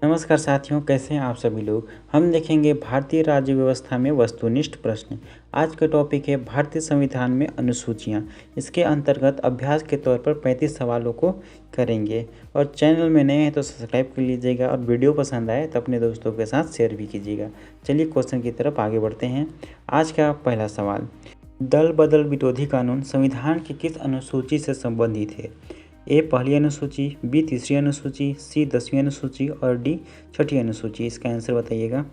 नमस्कार साथियों, कैसे हैं आप सभी लोग। हम देखेंगे भारतीय राज्य व्यवस्था में वस्तुनिष्ठ प्रश्न। आज का टॉपिक है भारतीय संविधान में अनुसूचियां। इसके अंतर्गत अभ्यास के तौर पर 35 सवालों को करेंगे। और चैनल में नए हैं तो सब्सक्राइब कर लीजिएगा और वीडियो पसंद आए तो अपने दोस्तों के साथ शेयर भी कीजिएगा। चलिए क्वेश्चन की तरफ आगे बढ़ते हैं। आज का पहला सवाल, दल बदल विरोधी कानून संविधान की किस अनुसूची से संबंधित है। ए पहली अनुसूची, बी तीसरी अनुसूची, सी 10वीं अनुसूची और डी छठी अनुसूची। इसका आंसर बताइएगा।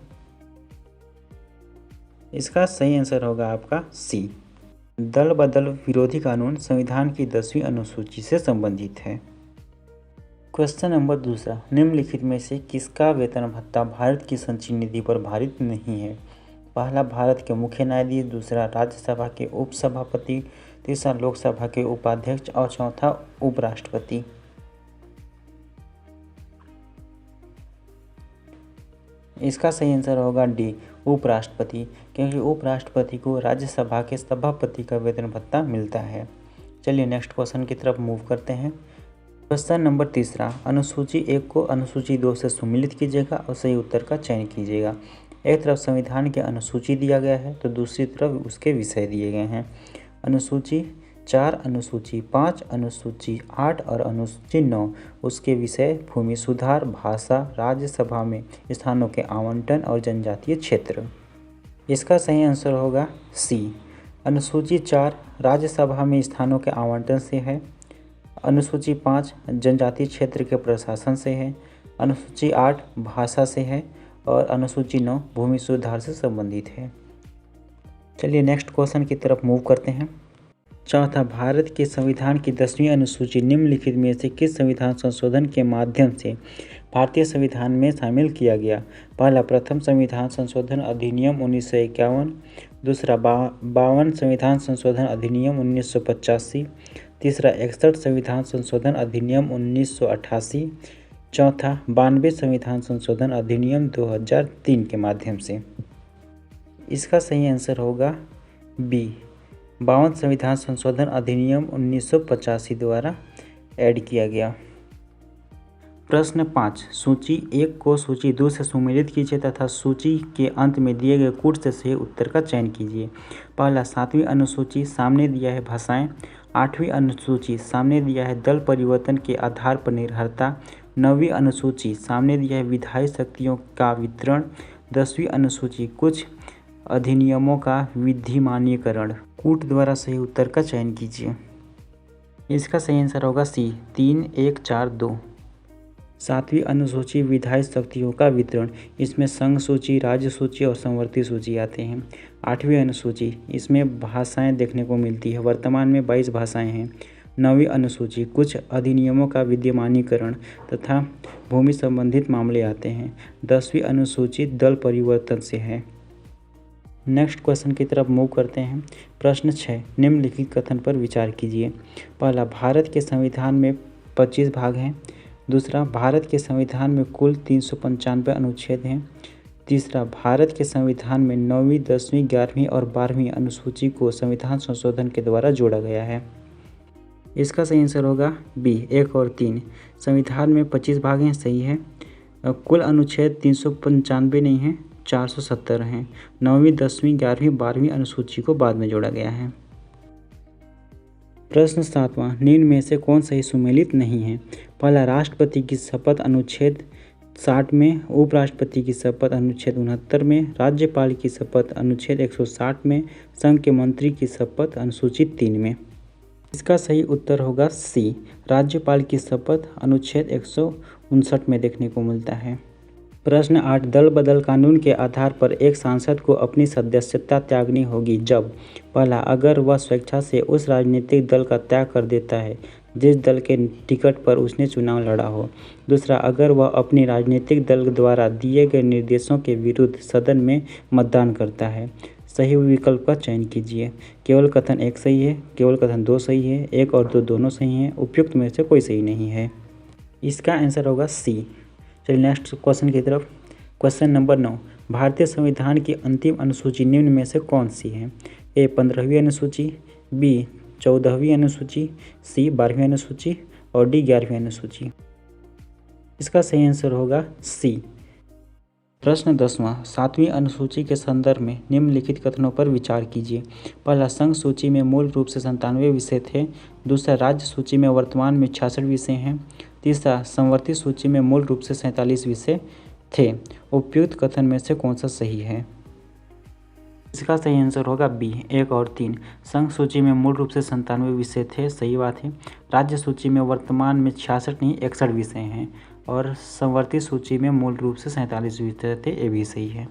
इसका सही आंसर होगा आपका सी, दल बदल विरोधी कानून संविधान की 10वीं अनुसूची से संबंधित है। क्वेश्चन नंबर दूसरा, निम्नलिखित में से किसका वेतन भत्ता भारत की संचयी निधि पर भारित नहीं है। पहला भारत के मुख्य न्यायाधीश, दूसरा राज्यसभा के उपसभापति, तीसरा लोकसभा के उपाध्यक्ष और चौथा उपराष्ट्रपति। इसका सही आंसर होगा डी, उपराष्ट्रपति, क्योंकि उपराष्ट्रपति को राज्यसभा के सभापति का वेतन भत्ता मिलता है। चलिए नेक्स्ट क्वेश्चन की तरफ मूव करते हैं। क्वेश्चन नंबर तीसरा, अनुसूची 1 को अनुसूची 2 से सुमेलित कीजिएगा और सही उत्तर का चयन कीजिएगा। एक तरफ संविधान के अनुसूची दिया गया है तो दूसरी तरफ उसके विषय दिए गए हैं। अनुसूची 4, अनुसूची 5, अनुसूची 8 और अनुसूची 9, उसके विषय भूमि सुधार, भाषा, राज्यसभा में स्थानों के आवंटन और जनजातीय क्षेत्र। इसका सही आंसर होगा सी, अनुसूची 4 राज्यसभा में स्थानों के आवंटन से है, अनुसूची 5 जनजातीय क्षेत्र के प्रशासन से है, अनुसूची 8 भाषा से है और अनुसूची 9 भूमि सुधार से संबंधित है। चलिए नेक्स्ट क्वेश्चन की तरफ मूव करते हैं। चौथा, भारत के संविधान की 10वीं अनुसूची निम्नलिखित में से किस संविधान संशोधन के माध्यम से भारतीय संविधान में शामिल किया गया। पहला प्रथम संविधान संशोधन अधिनियम 1951, दूसरा 52 संविधान संशोधन अधिनियम 1985, तीसरा 61 संविधान संशोधन अधिनियम 1988, चौथा 92 संविधान संशोधन अधिनियम 2003 के माध्यम से। इसका सही आंसर होगा बी, 52 संविधान संशोधन अधिनियम 1985 द्वारा ऐड किया गया। प्रश्न 5, सूची 1 को सूची 2 से सुमेलित कीजिए तथा सूची के अंत में दिए गए कूट से सही उत्तर का चयन कीजिए। पहला 7वीं अनुसूची, सामने दिया है भाषाएं। 8वीं अनुसूची, सामने दिया है दल परिवर्तन के आधार पर निर्भरता। 9वीं अनुसूची, सामने दिया है विधायी शक्तियों का वितरण। 10वीं अनुसूची, कुछ अधिनियमों का विधिमान्यकरण। कूट द्वारा सही उत्तर का चयन कीजिए। इसका सही आंसर होगा सी, 3, 1, 4, 2। 7वीं अनुसूची, विधायी शक्तियों का वितरण। इसमें संघ सूची, राज्य सूची और संवर्ती सूची आते हैं। 8वीं अनुसूची, इसमें भाषाएं देखने को मिलती है। वर्तमान में 22 भाषाएं हैं। 9वीं अनुसूची, कुछ अधिनियमों का विधिमान्यकरण तथा भूमि संबंधित मामले आते हैं। 10वीं अनुसूची दल परिवर्तन से है। नेक्स्ट क्वेश्चन की तरफ मूव करते हैं। प्रश्न 6, निम्नलिखित कथन पर विचार कीजिए। पहला, भारत के संविधान में 25 भाग हैं। दूसरा, भारत के संविधान में कुल 395 अनुच्छेद हैं। तीसरा, भारत के संविधान में 9वीं, 10वीं, 11वीं और 12वीं अनुसूची को संविधान संशोधन के द्वारा जोड़ा गया है। इसका सही आंसर होगा बी, 1 और 3। संविधान में 25 भाग हैं, सही है। कुल अनुच्छेद 395 नहीं है, 470 हैं। 9वीं, 10वीं, 11वीं, 12वीं अनुसूची को बाद में जोड़ा गया है। प्रश्न 7वां, निम्न में से कौन सही सुमेलित नहीं है। पहला, राष्ट्रपति की शपथ अनुच्छेद 60 में, उपराष्ट्रपति की शपथ अनुच्छेद 69 में, राज्यपाल की शपथ अनुच्छेद 160 में, संघ के मंत्री की शपथ अनुसूची 3 में। इसका सही उत्तर होगा सी, राज्यपाल की शपथ अनुच्छेद 159 में देखने को मिलता है। प्रश्न 8, दल बदल कानून के आधार पर एक सांसद को अपनी सदस्यता त्यागनी होगी जब। पहला, अगर वह स्वेच्छा से उस राजनीतिक दल का त्याग कर देता है जिस दल के टिकट पर उसने चुनाव लड़ा हो। दूसरा, अगर वह अपनी राजनीतिक दल द्वारा दिए गए निर्देशों के विरुद्ध सदन में मतदान करता है। सही विकल्प का चयन कीजिए। केवल कथन 1 सही है, केवल कथन 2 सही है, 1 और 2 दोनों सही हैं, उपयुक्त में से कोई सही नहीं है। इसका आंसर होगा सी। चलिए नेक्स्ट क्वेश्चन की तरफ। क्वेश्चन नंबर 9, भारतीय संविधान की अंतिम अनुसूची निम्न में से कौन सी है। ए 15वीं अनुसूची, बी 14वीं अनुसूची, सी 12वीं अनुसूची और डी 11वीं अनुसूची। इसका सही आंसर होगा सी। प्रश्न 10वां, 7वीं अनुसूची के संदर्भ में निम्नलिखित कथनों पर विचार कीजिए। पहला, संघ सूची में मूल रूप से 97 विषय थे। दूसरा, राज्य सूची में वर्तमान में 66 विषय हैं। तीसरा, संवर्ती सूची में मूल रूप से 47 विषय थे। उपयुक्त कथन में से कौन सा सही है? इसका सही आंसर होगा बी, 1 और 3। संघ सूची में मूल रूप से 97 विषय थे, सही बात है। राज्य सूची में वर्तमान में 66 नहीं 61 विषय हैं और संवर्ती सूची में मूल रूप से 47 विषय थे, ये भी सही है।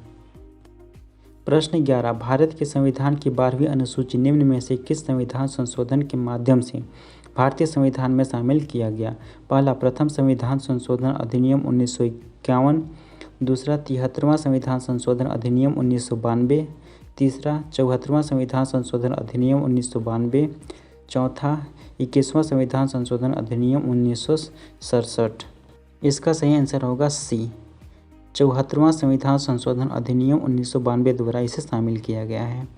प्रश्न 11, भारत के संविधान की 12वीं अनुसूची निम्न में से किस संविधान संशोधन के माध्यम से भारतीय संविधान में शामिल किया गया? पहला, प्रथम संविधान संशोधन अधिनियम 1951। दूसरा, 73वां संविधान संशोधन अधिनियम 1992। तीसरा, 74वां संविधान संशोधन अधिनियम 1992। चौथा, 21वां संविधान संशोधन अधिनियम 1967। इसका सही आंसर होगा सी, 74वां संविधान संशोधन अधिनियम 1992 द्वारा इसे शामिल किया गया है।